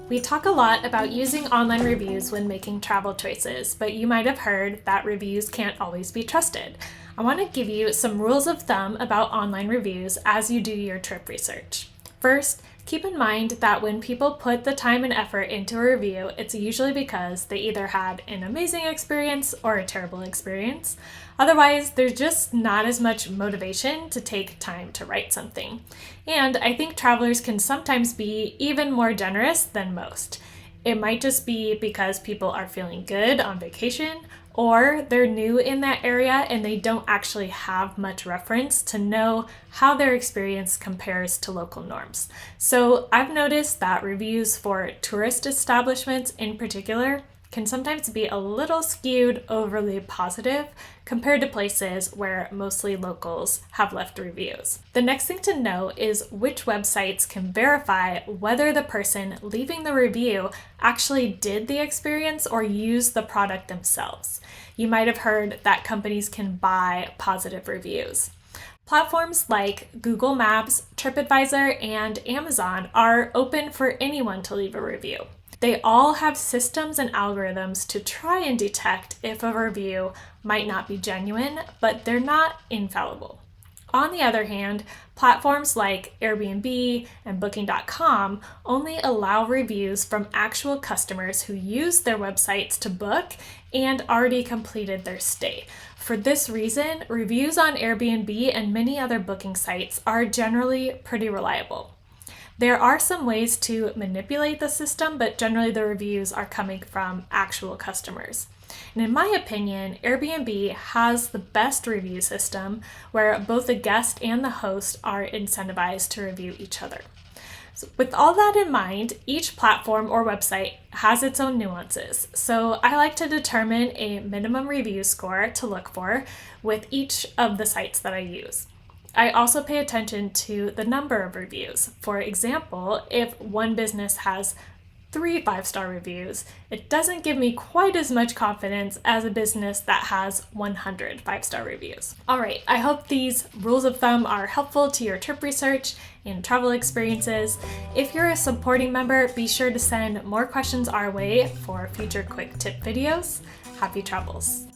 We talk a lot about using online reviews when making travel choices, but you might have heard that reviews can't always be trusted. I want to give you some rules of thumb about online reviews as you do your trip research. First, keep in mind that when people put the time and effort into a review, it's usually because they either had an amazing experience or a terrible experience. Otherwise, there's just not as much motivation to take time to write something. And I think travelers can sometimes be even more generous than most. It might just be because people are feeling good on vacation, or they're new in that area and they don't actually have much reference to know how their experience compares to local norms. So I've noticed that reviews for tourist establishments in particular can sometimes be a little skewed overly positive compared to places where mostly locals have left reviews. The next thing to know is which websites can verify whether the person leaving the review actually did the experience or used the product themselves. You might have heard that companies can buy positive reviews. Platforms like Google Maps, TripAdvisor, and Amazon are open for anyone to leave a review. They all have systems and algorithms to try and detect if a review might not be genuine, but they're not infallible. On the other hand, platforms like Airbnb and Booking.com only allow reviews from actual customers who use their websites to book and already completed their stay. For this reason, reviews on Airbnb and many other booking sites are generally pretty reliable. There are some ways to manipulate the system, but generally the reviews are coming from actual customers. And in my opinion, Airbnb has the best review system where both the guest and the host are incentivized to review each other. So with all that in mind, each platform or website has its own nuances. So I like to determine a minimum review score to look for with each of the sites that I use. I also pay attention to the number of reviews. For example, if one business has 3 5-star reviews, it doesn't give me quite as much confidence as a business that has 100 5-star reviews. All right, I hope these rules of thumb are helpful to your trip research and travel experiences. If you're a supporting member, be sure to send more questions our way for future quick tip videos. Happy travels.